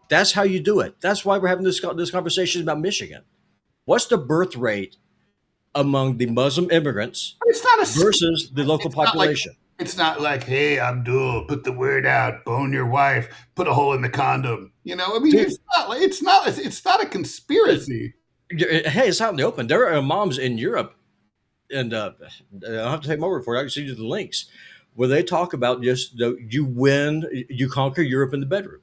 That's how you do it. That's why we're having this conversation about Michigan. What's the birth rate among the Muslim immigrants versus the local population? It's not like, hey, Abdul, put the word out, bone your wife, put a hole in the condom. You know, I mean, dude, it's not a conspiracy. Hey, it's out in the open. There are imams in Europe, and I don't have to take my word for it. I can send you the links where they talk about just you conquer Europe in the bedroom.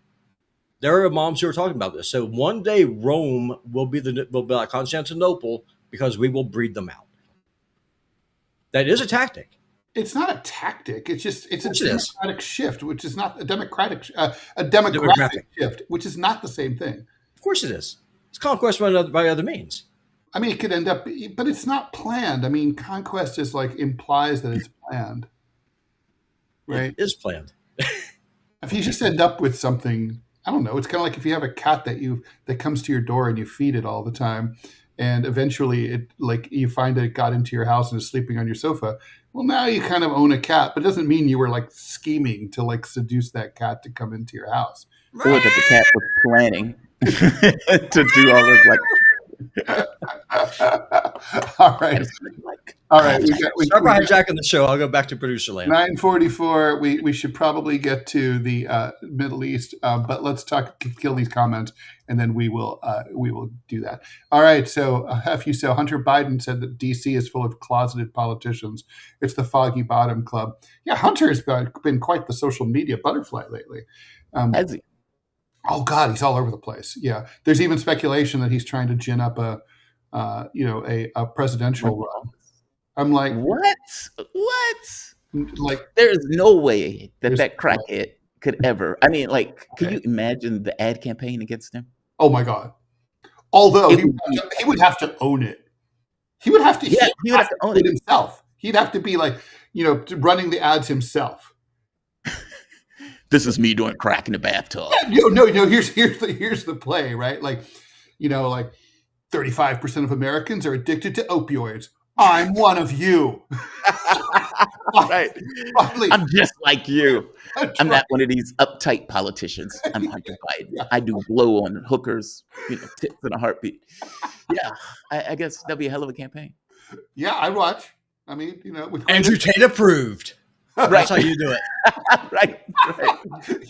There are imams who are talking about this. So one day Rome will be like Constantinople because we will breed them out. That is a tactic. It's not a tactic. It's a democratic shift, which is not a democratic shift, which is not the same thing. Of course it is. It's conquest by other means. I mean, it could end up, but it's not planned. I mean, conquest is like implies that it's planned, right? It is planned. If you just end up with something, I don't know. It's kind of like if you have a cat that comes to your door and you feed it all the time, and eventually you find that it got into your house and is sleeping on your sofa. Well, now you kind of own a cat, but it doesn't mean you were like scheming to like seduce that cat to come into your house. Or that the cat was planning to do all this, like. All right. Start by hijacking the show. I'll go back to producer land. 9:44. We should probably get to the Middle East, but let's kill these comments, and then we will do that. All right. So Hunter Biden said that D.C. is full of closeted politicians. It's the Foggy Bottom Club. Yeah, Hunter has been quite the social media butterfly lately. Has he? Oh God, he's all over the place. Yeah, there's even speculation that he's trying to gin up a presidential run. I'm like, what? Like, there is no way that crackhead could ever. I mean, like, can you imagine the ad campaign against him? Oh my God! Although he would have to own it. He would have to. Yeah, he would have to own it himself. He'd have to be like, running the ads himself. This is me doing crack in the bathtub. Yeah, no. Here's the play, right? Like, 35% of Americans are addicted to opioids. I'm one of you. Right. I'm just like you. I'm not one of these uptight politicians. I'm Hunter Biden. Yeah. I do blow on hookers, tips in a heartbeat. Yeah, I guess that'd be a hell of a campaign. Yeah, I'd watch. I mean, Andrew Tate approved. Right. That's how you do it. Right.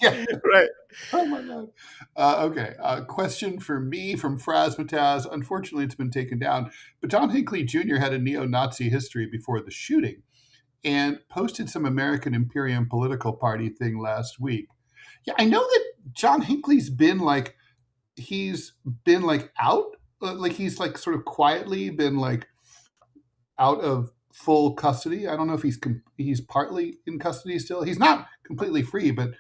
Yeah. Right. Oh my God. Okay. Question for me from Frasmataz. Unfortunately, it's been taken down. But John Hinckley Jr. had a neo-Nazi history before the shooting and posted some American Imperium political party thing last week. Yeah, I know that John Hinckley's been out. Like he's like sort of quietly been like out of full custody. I don't know if he's partly in custody still. He's not completely free, but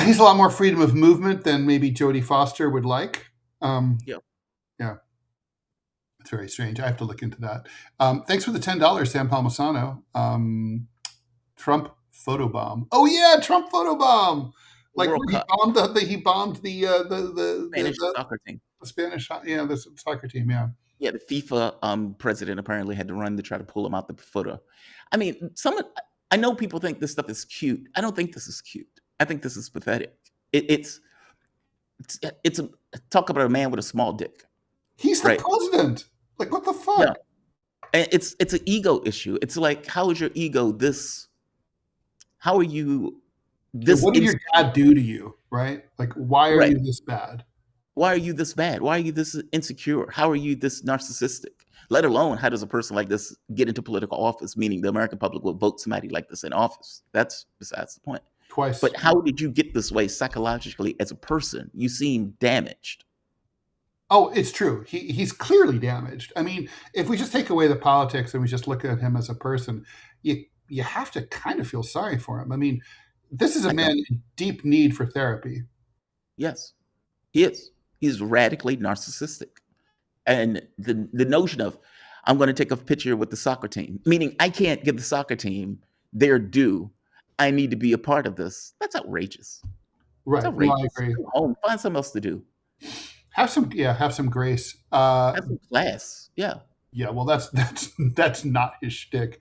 he's a lot more freedom of movement than maybe Jodie Foster would like. Yeah. It's very strange. I have to look into that. Thanks for the $10, Sam Palmisano. Trump photobomb. Oh yeah, Trump photobomb. Like he bombed the Spanish soccer team. The Spanish, the soccer team. Yeah. Yeah, the FIFA president apparently had to run to try to pull him out the photo. I mean, I know people think this stuff is cute. I don't think this is cute. I think this is pathetic. It's talk about a man with a small dick. He's the president. Like, what the fuck? Yeah. And it's an ego issue. It's like, how is your ego this? How are you So this what did your insecure, dad do to you, right? Like, why are right? you this bad? Why are you this bad? Why are you this insecure? How are you this narcissistic? Let alone, how does a person like this get into political office, meaning the American public will vote somebody like this in office? That's besides the point. Twice. But how did you get this way psychologically as a person? You seem damaged. Oh, it's true. He's clearly damaged. I mean, if we just take away the politics and we just look at him as a person, you have to kind of feel sorry for him. I mean, this is a I man don't. in deep need for therapy. Yes, he is. He's radically narcissistic. And the notion of I'm going to take a picture with the soccer team, meaning I can't give the soccer team their due. I need to be a part of this. That's outrageous. It's Right. No, I outrageous. agree. Go home, find something else to do. Have some grace. Have some class. Yeah. Yeah, well, that's not his shtick.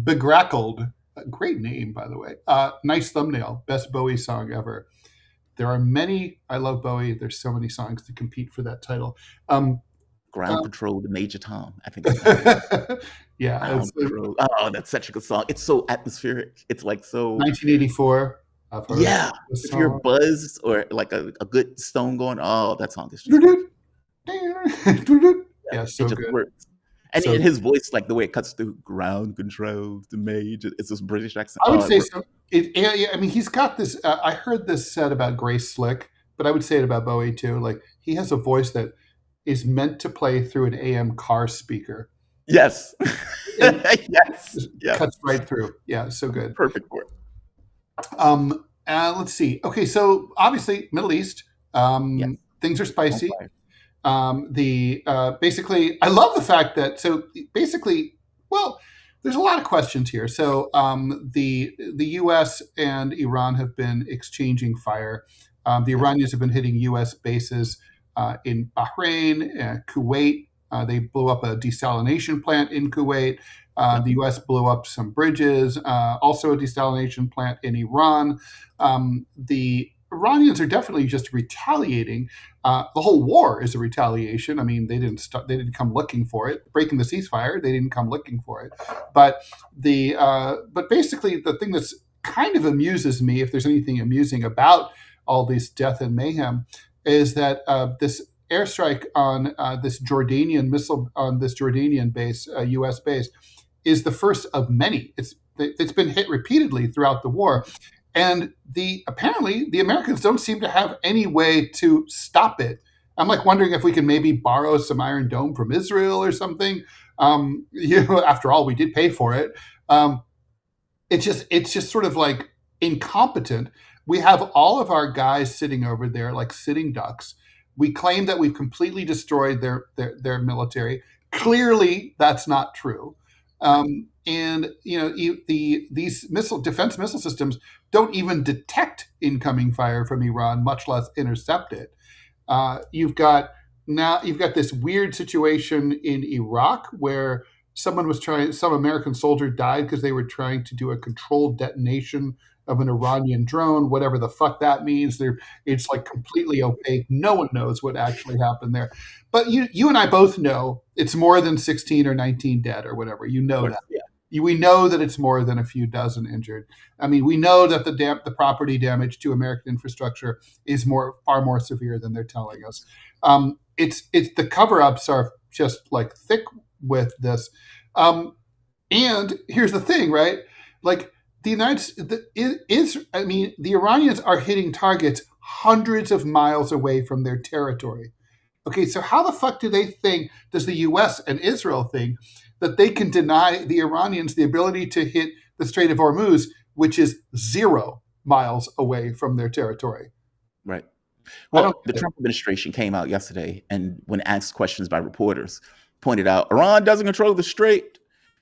Begrackled, great name, by the way. Nice thumbnail, best Bowie song ever. There are many. I love Bowie. There's so many songs to compete for that title. Ground Uh, Control to Major Tom. I think that's how yeah, Ground Control. Oh, that's such a good song. It's so atmospheric. It's like so. 1984. I've heard Yeah. this If you're song. buzzed or like a good stone going, oh, that song is just yeah, Yeah, it so just good. works. And So in his voice, like the way it cuts through ground control to major, it's this British accent. I would Oh, it say works. so. Yeah, I mean, he's got this. I heard this said about Grace Slick, but I would say it about Bowie too. Like he has a voice that is meant to play through an AM car speaker. Yes. It Yes. just Yeah. cuts right through. Yeah, so good. Perfect for it. Let's see. Okay, so obviously Middle East, Yes. things are On spicy. fire. Basically, I love the fact that basically, well, there's a lot of questions here. So the U.S. and Iran have been exchanging fire. The Yes. Iranians have been hitting U.S. bases in Bahrain, Kuwait. They blew up a desalination plant in Kuwait. Yep. The U.S. blew up some bridges, also a desalination plant in Iran. The Iranians are definitely just retaliating. The whole war is a retaliation. I mean, they didn't come looking for it. Breaking the ceasefire, they didn't come looking for it. But but basically, the thing that's kind of amuses me, if there's anything amusing about all this death and mayhem, is that this airstrike on this Jordanian base, U.S. base, is the first of many. It's been hit repeatedly throughout the war. And apparently the Americans don't seem to have any way to stop it. I'm like wondering if we can maybe borrow some Iron Dome from Israel or something. After all, we did pay for it. It's just sort of like incompetent. We have all of our guys sitting over there like sitting ducks. We claim that we've completely destroyed their military. Clearly, that's not true. And these defense missile systems don't even detect incoming fire from Iran, much less intercept it. You've got this weird situation in Iraq where some American soldier died because they were trying to do a controlled detonation of an Iranian drone, whatever the fuck that means. It's like completely opaque. No one knows what actually happened there. But you and I both know it's more than 16 or 19 dead or whatever. You know that. Yeah. We know that it's more than a few dozen injured. I mean, we know that the property damage to American infrastructure is far more severe than they're telling us. It's the cover-ups are just like thick with this. And here's the thing, right? Like the Iranians are hitting targets hundreds of miles away from their territory. Okay, so how the fuck does the U.S. and Israel think that they can deny the Iranians the ability to hit the Strait of Hormuz, which is 0 miles away from their territory? Right. Well, the Trump administration came out yesterday and when asked questions by reporters, pointed out Iran doesn't control the strait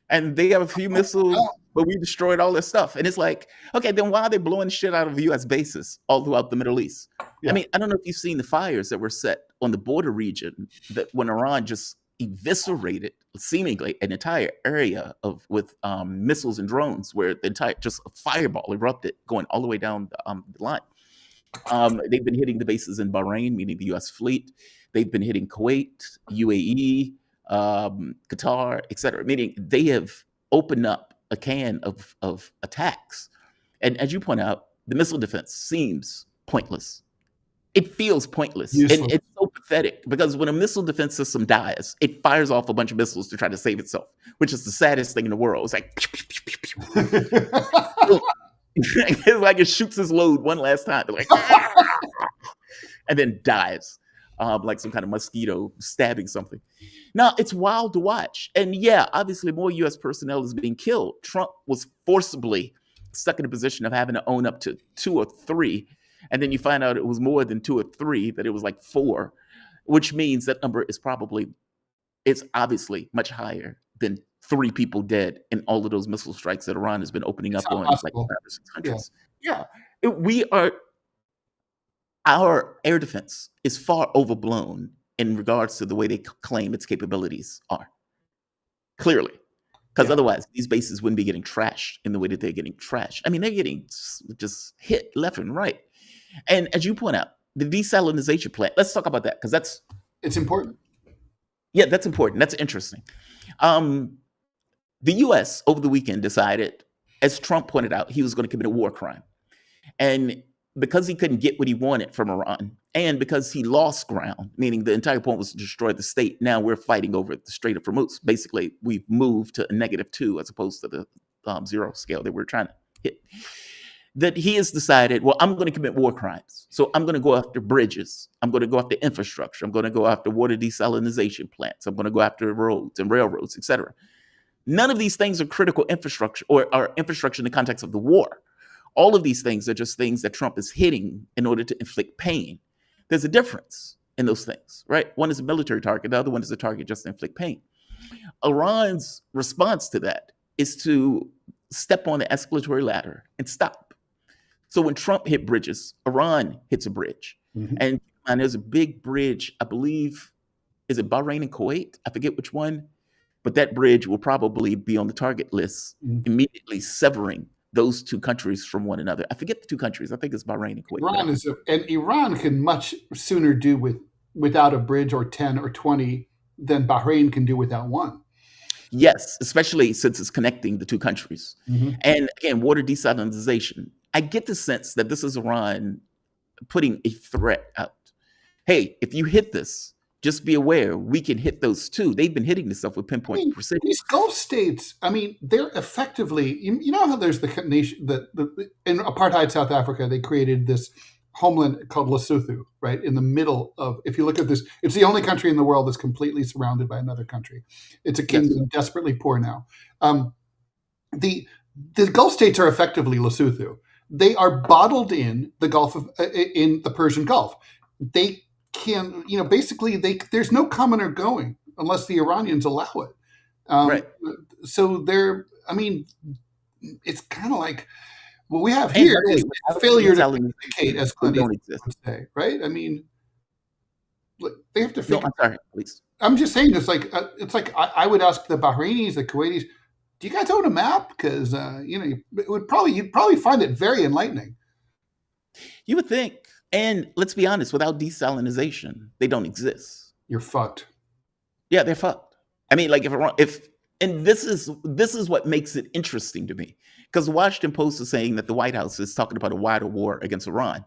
and they have a few missiles, but we destroyed all this stuff. And it's like, okay, then why are they blowing shit out of U.S. bases all throughout the Middle East? Yeah. I mean, I don't know if you've seen the fires that were set on the border region that when Iran just eviscerated seemingly an entire area with missiles and drones where just a fireball erupted going all the way down the line. They've been hitting the bases in Bahrain, meaning the U.S. fleet. They've been hitting Kuwait, UAE, Qatar, etc., meaning they have opened up a can of attacks. And as you point out, the missile defense seems pointless. It feels pointless. And Useless. it's so pathetic because when a missile defense system dies, it fires off a bunch of missiles to try to save itself, which is the saddest thing in the world. It's like, it's like it shoots its load one last time, like, and then dies, like some kind of mosquito stabbing something. Now, it's wild to watch. And yeah, obviously more U.S. personnel is being killed. Trump was forcibly stuck in a position of having to own up to 2 or 3. And then you find out it was more than 2 or 3, that it was like 4, which means that number is it's obviously much higher than 3 people dead in all of those missile strikes that Iran has been opening up on like 5 or 6 countries. Yeah. Our air defense is far overblown in regards to the way they claim its capabilities are. Clearly. Because otherwise, these bases wouldn't be getting trashed in the way that they're getting trashed. I mean, they're getting just hit left and right. And as you point out, the desalinization plant, let's talk about that because it's important. Yeah, that's important. That's interesting. The U.S. over the weekend decided, as Trump pointed out, he was going to commit a war crime. And because he couldn't get what he wanted from Iran, and because he lost ground, meaning the entire point was to destroy the state, now we're fighting over the Strait of Hormuz. Basically, we've moved to a -2 as opposed to the 0 scale that we're trying to hit. That he has decided, well, I'm going to commit war crimes. So I'm going to go after bridges. I'm going to go after infrastructure. I'm going to go after water desalinization plants. I'm going to go after roads and railroads, etc. None of these things are critical infrastructure or are infrastructure in the context of the war. All of these things are just things that Trump is hitting in order to inflict pain. There's a difference in those things, right? One is a military target. The other one is a target just to inflict pain. Iran's response to that is to step on the escalatory ladder and stop. So when Trump hit bridges, Iran hits a bridge. Mm-hmm. And there's a big bridge, I believe, is it Bahrain and Kuwait? I forget which one. But that bridge will probably be on the target list, immediately severing those 2 countries from one another. I forget the 2 countries. I think it's Bahrain and Kuwait. Iran can much sooner do without a bridge or 10 or 20 than Bahrain can do without one. Yes, especially since it's connecting the 2 countries. Mm-hmm. And again, water desalinization. I get the sense that this is Iran putting a threat out. Hey, if you hit this, just be aware we can hit those too. They've been hitting this stuff with pinpoint precision. These Gulf states, I mean, they're effectively, you know how there's the nation, in apartheid South Africa, they created this homeland called Lesotho, right? In the middle of, if you look at this, it's the only country in the world that's completely surrounded by another country. It's a kingdom desperately poor now. The Gulf states are effectively Lesotho. They are bottled in the in the Persian Gulf. They can, basically there's no coming or going unless the Iranians allow it. Right. So it's kind of like what we have here is a failure to communicate, as Clint Eastwood would say, right? I mean, they have to figure. No, I'm sorry, please. I'm just saying, it's like I would ask the Bahrainis, the Kuwaitis, do you guys own a map? Because you'd probably find it very enlightening. You would think, and let's be honest, without desalinization, they don't exist. You're fucked. Yeah, they're fucked. I mean, like and this is what makes it interesting to me, because the Washington Post is saying that the White House is talking about a wider war against Iran.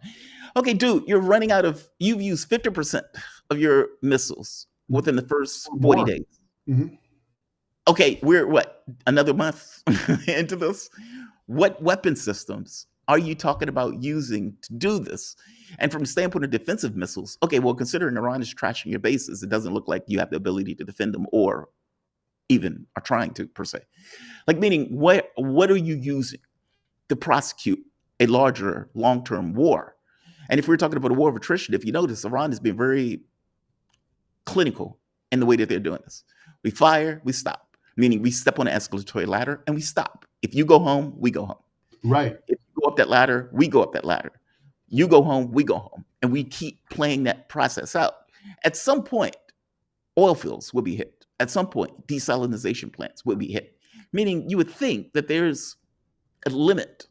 Okay, dude, you've used 50% of your missiles within the first 40 days. Mm-hmm. Okay, we're another month into this? What weapon systems are you talking about using to do this? And from the standpoint of defensive missiles, okay, well, considering Iran is trashing your bases, it doesn't look like you have the ability to defend them or even are trying to, per se. Like, meaning, what are you using to prosecute a larger long-term war? And if we're talking about a war of attrition, if you notice, Iran has been very clinical in the way that they're doing this. We fire, we stop. Meaning we step on an escalatory ladder and we stop. If you go home, we go home. Right. If you go up that ladder, we go up that ladder. You go home, we go home. And we keep playing that process out. At some point, oil fields will be hit. At some point, desalinization plants will be hit. Meaning you would think that there's a limit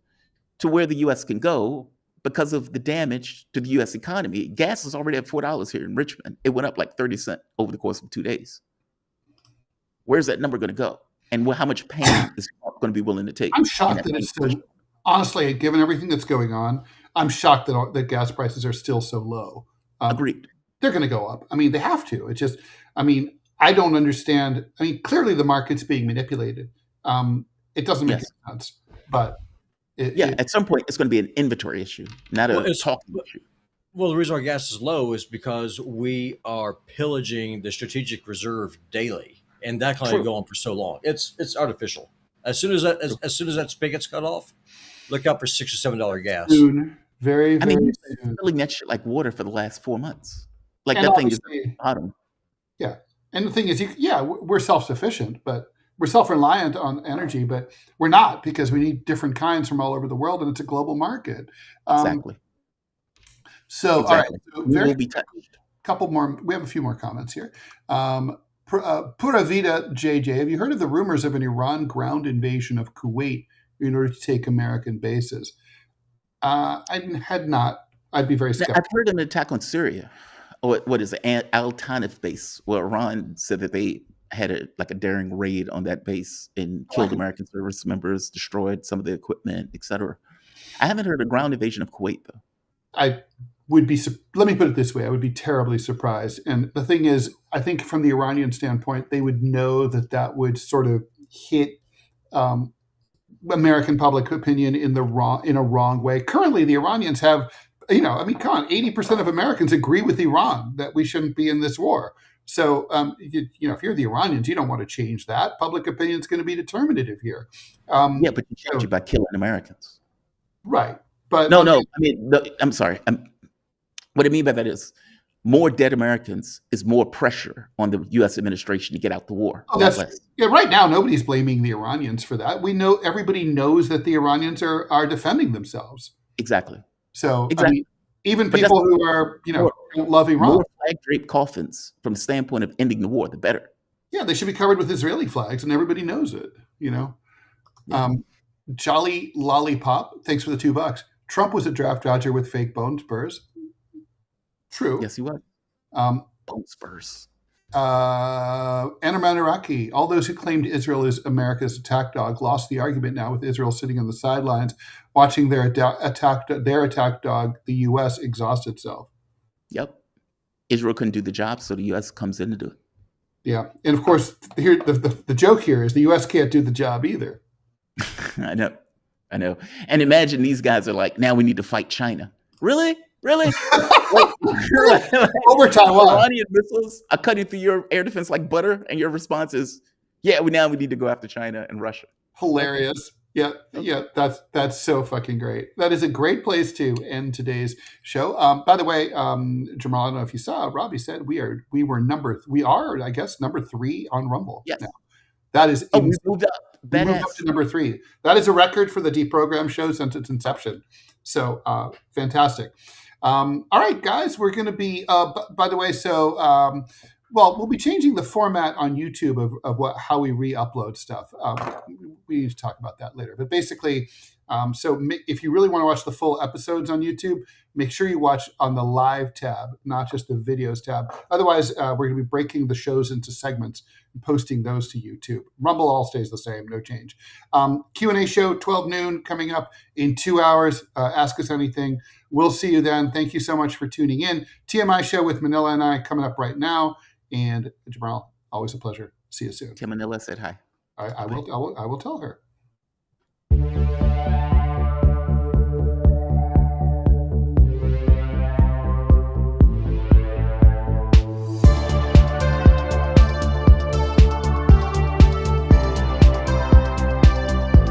to where the U.S. can go because of the damage to the U.S. economy. Gas is already at $4 here in Richmond. It went up like 30 cents over the course of 2 days. Where's that number going to go? And how much pain is Trump going to be willing to take? I'm shocked that it's still. honestly, given everything that's going on, I'm shocked that gas prices are still so low. Agreed. They're going to go up. I mean, they have to. It's just, I mean, I don't understand. I mean, clearly the market's being manipulated. It doesn't make any sense. But at some point, it's going to be an inventory issue, not a talking issue. Well, the reason our gas is low is because we are pillaging the strategic reserve daily, and that can only go on for so long. It's artificial. As soon as that spigot's cut off, look out for $6 or $7 gas. Soon, very, very soon. Soon. Filling that shit like water for the last 4 months. Like that thing is bottom. Yeah, and the thing is, we're self-sufficient, but we're self-reliant on energy, but we're not, because we need different kinds from all over the world, and it's a global market. Exactly. So, all right. So we'll be touched. Couple more. We have a few more comments here. Pura Vida JJ, have you heard of the rumors of an Iran ground invasion of Kuwait in order to take American bases? I had not. I'd be very skeptical. I've heard of an attack on Syria. What is it? Al-Tanif base. Well, Iran said that they had a daring raid on that base and killed American service members, destroyed some of the equipment, etc. I haven't heard of a ground invasion of Kuwait, though. I would be, let me put it this way, I would be terribly surprised. And the thing is, I think from the Iranian standpoint, they would know that would sort of hit American public opinion in a wrong way. Currently, the Iranians have, come on, 80% of Americans agree with Iran that we shouldn't be in this war. So, if you're the Iranians, you don't want to change that. Public opinion is going to be determinative here. But you change it by killing Americans. Right. But no. I mean, I'm sorry. What I mean by that is more dead Americans is more pressure on the U.S. administration to get out the war. Right now, nobody's blaming the Iranians for that. We know, everybody knows that the Iranians are defending themselves. Exactly. So, I mean, even people who are, don't love Iran. More flag-draped coffins from the standpoint of ending the war, the better. Yeah, they should be covered with Israeli flags, and everybody knows it, Yeah. Jolly Lollipop, thanks for the $2. Trump was a draft dodger with fake bone spurs. True. Yes, he was. Bone spurs. Anarman Iraqi, all those who claimed Israel is America's attack dog lost the argument now, with Israel sitting on the sidelines watching their attack dog, the U.S., exhaust itself. Yep. Israel couldn't do the job, so the U.S. comes in to do it. Yeah. And, of course, here the joke here is the U.S. can't do the job either. I know. And imagine these guys are like, now we need to fight China. Really? Over Taiwan. Iranian missiles are cutting through your air defense like butter, and your response is, yeah, we need to go after China and Russia. Hilarious. Yeah, that's so fucking great. That is a great place to end today's show. By the way, Jamarl, I don't know if you saw, Robbie said we are number 3 on Rumble. Yes. Now. That is we moved up. We moved up to number 3. That is a record for the DeProgram show since its inception. So fantastic. All right, guys, we're going to be, by the way, so, we'll be changing the format on YouTube of how we re-upload stuff. We need to talk about that later. But basically, so if you really want to watch the full episodes on YouTube, make sure you watch on the live tab, not just the videos tab. Otherwise, we're going to be breaking the shows into segments and posting those to YouTube. Rumble all stays the same, no change. Q&A show, 12 noon, coming up in 2 hours. Ask us anything. We'll see you then. Thank you so much for tuning in. TMI show with Manila and I coming up right now. And Jamarl, always a pleasure. See you soon. Manila said hi. I will tell her.